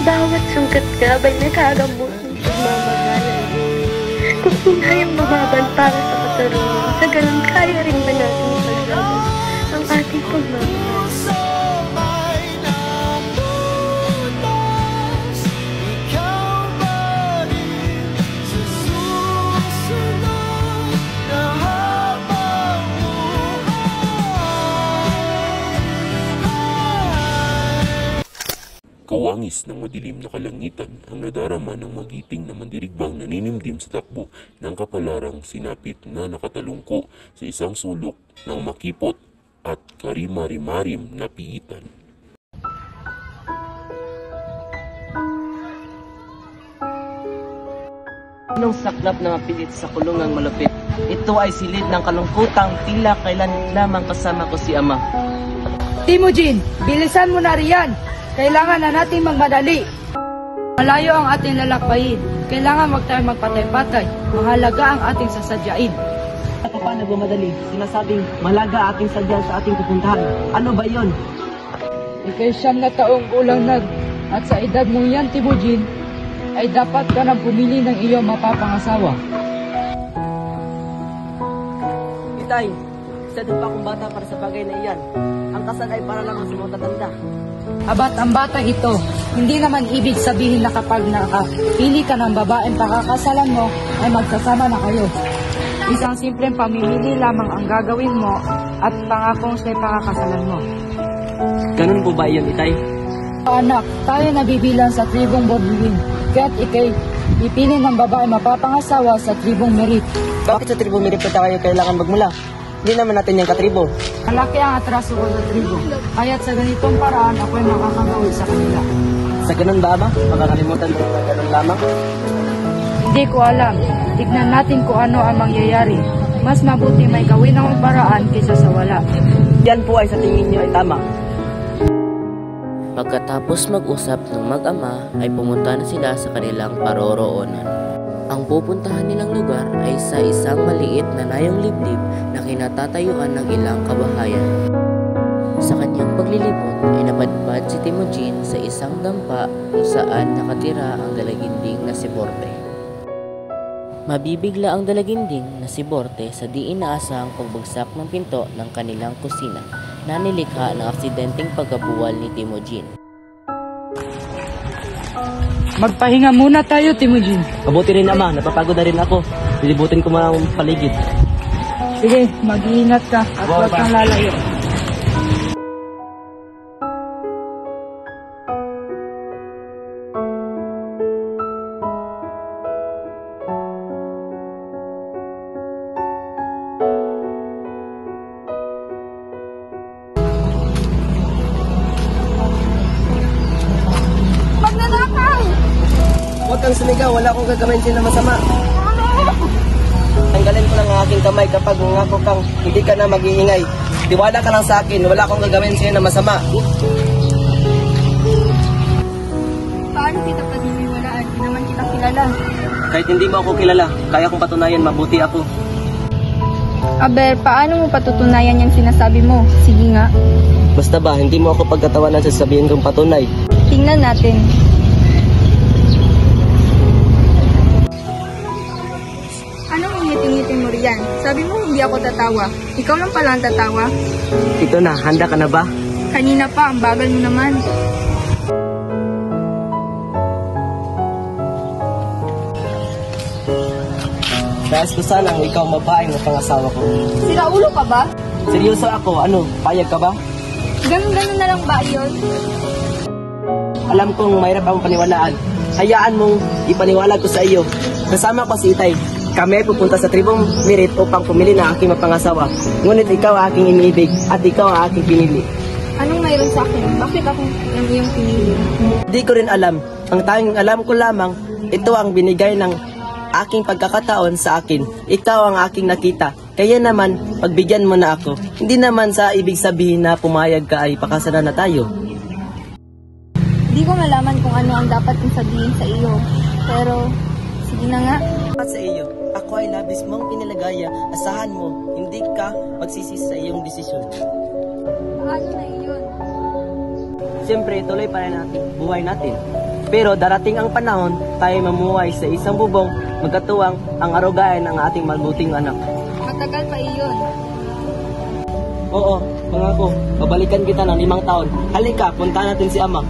Bawat sungkat ka ba'y nakagamot ng pagmamahalan? Kung hinayang lumaban para sa katarungan, sa ganun kaya rin ba natin ipaglaban ang ating pagmamahal? Kawangis ng madilim na kalangitan ang nadarama ng magiting na mandirigbang naninimdim sa takbo ng kapalarang sinapit na nakatalungko sa isang sulok ng makipot at karimari-marim na piitan. Nung saklap na mapilit sa kulungang malupit, ito ay silid ng kalungkutang tila kailan lamang kasama ko si Ama. Timujin, bilisan mo na riyan! Kailangan na natin magmadali. Malayo ang ating lalakbayin. Kailangan wag tayo magpatay-patay. Mahalaga ang ating sasadyain. Ako pa nagmamadali, sinasabing malaga ating sadya sa ating pupuntahan. Ano ba yon? Ika'y 9 na taong gulang na at sa edad mo yan, Timujin, ay dapat ka nang pumili ng iyong mapapangasawa. Itay, isa din pa akong bata para sa bagay na iyan. Ang kasal ay para lamang sa mga tatanda. Abat ang batang ito, hindi naman ibig sabihin na kapag nakapili ka ng babaeng pakakasalan mo, ay magsasama na kayo. Isang simpleng pamimili lamang ang gagawin mo at pangakong siya'y pakakasalan mo. Ganun po ba iyon, Itay? Anak, tayo nabibilang sa tribong Borduin, kaya't ikay ipili ng babae mapapangasawa sa tribong Merit. Bakit sa tribong Merit pa tayo kailangan magmula? Hindi naman natin yung katribo. Malaki ang atraso ko sa tribo, kaya't sa ganitong paraan ako'y makakagawi sa kanila. Sa ganun ba, Ama? Makakalimutan mo na ganun lamang? Hindi ko alam. Tignan natin kung ano ang mangyayari. Mas mabuti may gawin akong paraan kaysa sa wala. Yan po ay sa tingin niyo ay tama. Pagkatapos mag-usap ng mag-ama ay pumunta na sila sa kanilang paroroonan. Ang pupuntahan nilang lugar ay sa isang maliit na nayong liblib na kinatatayuan ng ilang kabahayan. Sa kanyang paglilibot ay napadpad si Timujin sa isang dampa kung saan nakatira ang dalaginding na si Borte. Mabibigla ang dalaginding na si Borte sa di inaasahang pagbagsak ng pinto ng kanilang kusina na nilikha ng aksidenteng pagkabuwal ni Timujin. Magpahinga muna tayo, Timujin. Mabuti rin, Ama. Napapagod na rin ako. Lilibutin ko mga paligid. Sige, mag-iingat ka at huwag kang lalayo. Huwag kang sumigaw, wala akong gagawin sa'yo na masama. Tanggalin ko lang ang aking kamay kapag ngako kang hindi ka na mag-iingay. Tiwala ka lang sa akin, wala akong gagawin sa'yo na masama. Paano kita paniniwalaan? Hindi naman kita kilala. Kahit hindi mo ako kilala, kaya kong patunayan mabuti ako. Aber, paano mo patutunayan yung sinasabi mo? Sige nga. Basta ba, hindi mo ako pagkatawanan sa sabihin kong patunay. Tingnan natin. Anong ngiti-ngiti mo riyan? Sabi mo hindi ako tatawa. Ikaw lang pala ang tatawa. Ito na, handa ka na ba? Kanina pa, ang bagal mo naman. Nais ko sanang ikaw mabaeng na pangasawa ko. Sira ulo ka ba? Seryoso ako, ano, payag ka ba? Ganun-ganun na lang ba yun? Alam kong mahirap akong paniwalaan. Hayaan mong ipaniwala ko sa iyo. Kasama ko si Itay. Kami ay pupunta sa tribong Merit upang pumili ng aking mapangasawa. Ngunit ikaw ang aking iniibig at ikaw ang aking pinili. Anong mayroon sa akin? Bakit ako ang iyong pinili? Hindi ko rin alam. Ang tanging alam ko lamang, ito ang binigay ng aking pagkakataon sa akin. Ikaw ang aking nakita. Kaya naman, pagbigyan mo na ako. Hindi naman sa ibig sabihin na pumayag ka ay pakasalan na tayo. Hindi ko malaman kung ano ang dapat kong sabihin sa iyo. Pero, sige na nga. At sa iyo, ako ay labis mong pinalagaya. Asahan mo, hindi ka magsisisi sa iyong desisyon. Paano na iyon? Siyempre, tuloy pa rin natin buhay natin. Pero darating ang panahon, tayo mamuhay sa isang bubong, magkatuwang ang arugayan ng ating mabuting anak. Matagal pa iyon. Oo, pangako, babalikan kita ng 5 taon. Halika, punta natin si Ama.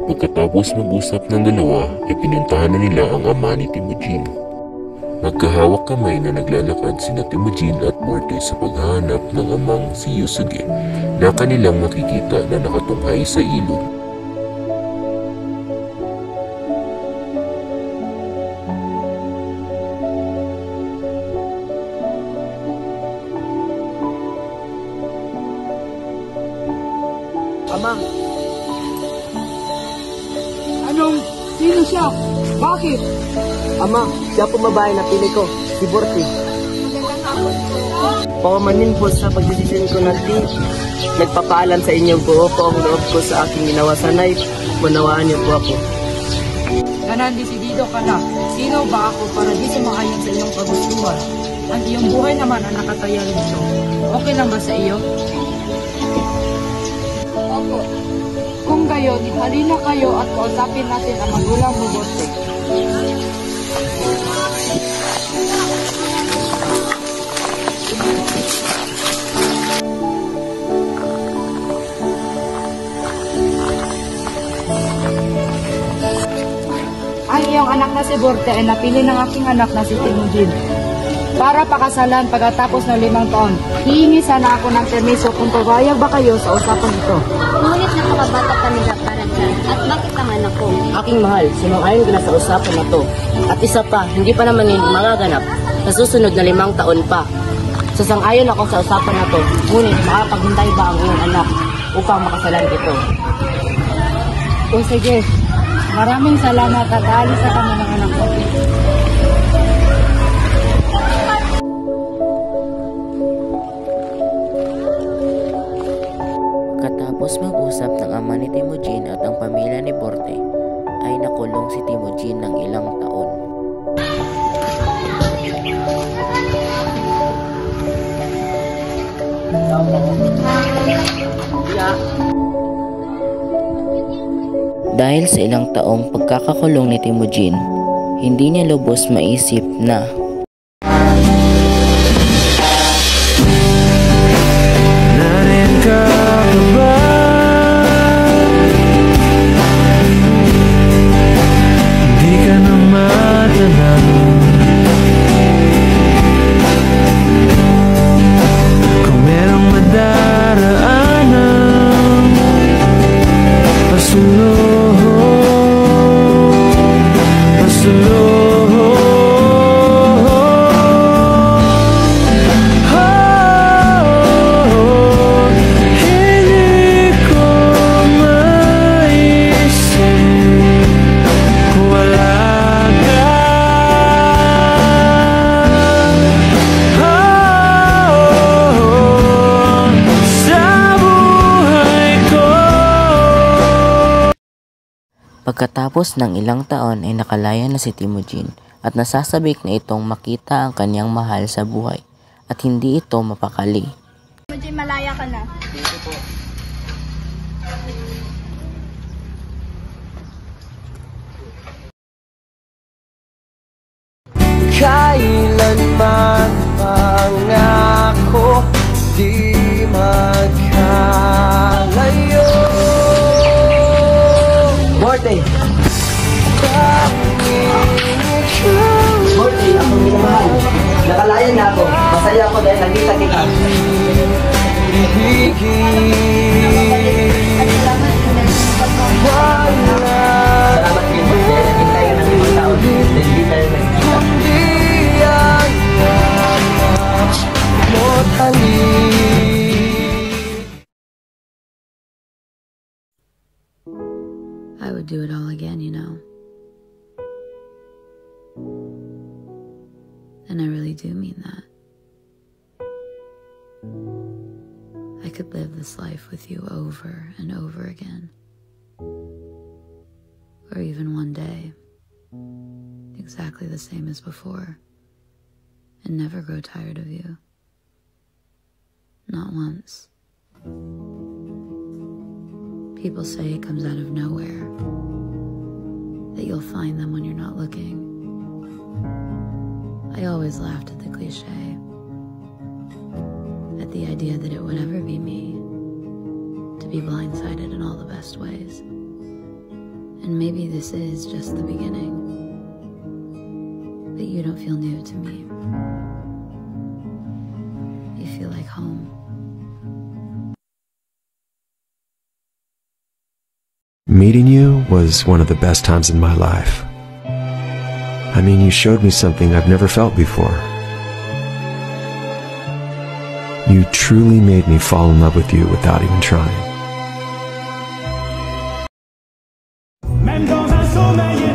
Pagkatapos mag-usap ng dalawa, pinuntahan na nila ang ama ni Timujin. Magkahawak kamay na naglalakad sina Timujin at Morte sa paghahanap ng amang si Yusuke na kanilang makikita na nakatunghay sa ilog. Ama, Sino siya? Bakit? Ama, siya po babae na pili ko, si Borte. Paumanin po sa pagdesisyon ko na nagpapaalam sa inyong buo ko ang loob ko sa aking ginawa. Sana'y manawaan niyo po ako. Ganon, desidido ka na. Sino ba ako para di sumakayon sa iyong kagustuhan? Ang iyong buhay naman ang nakataya rito. Okay lang ba sa iyo? Opo. Kung gayon, halina kayo at kausapin natin ang magulang mo, Borte. Ang iyong anak na si Borte ay napili ng aking anak na si Timujin para pakasalan pagkatapos ng 5 taon. Hihingi sana ako ng permiso kung pagayag ba kayo sa usapang ito. Ngunit nakakabata pa nila para dyan. At bakit naman ako? Aking mahal, sumang-ayon ka na sa usapan na to. At isa pa, hindi pa naman yun magaganap sa susunod na 5 taon pa. Sasang-ayon ako sa usapan na to, ngunit makapaghintay ba ang iyong anak upang makasalan ito? O sige, maraming salamat at aalis sa kami ng anak ko. Pagkatapos mag-usap ng ama ni Timujin at ang pamilya ni Borte, ay nakulong si Timujin ng ilang taon. Dahil sa ilang taong pagkakakulong ni Timujin, hindi niya lubos maisip na pagkatapos ng ilang taon ay nakalaya na si Timujin at nasasabik na itong makita ang kanyang mahal sa buhay at hindi ito mapakali. Timujin, malaya ka na. Kailanman pangako di magkalayo. Morte! Morte, ako minamahal. Nakalaya na ako. Masaya ako dahil nakita kita. Salamat din. Dahil nakita ka ng 5 taon. Hindi tayo nagkita. I would do it all again, you know. And I really do mean that. I could live this life with you over and over again. Or even one day, exactly the same as before, and never grow tired of you. Not once. People say it comes out of nowhere, that you'll find them when you're not looking. I always laughed at the cliche, at the idea that it would ever be me, to be blindsided in all the best ways. And maybe this is just the beginning, but you don't feel new to me. You feel like home. Meeting you was one of the best times in my life. I mean, you showed me something I've never felt before. You truly made me fall in love with you without even trying. Même dans un sommeil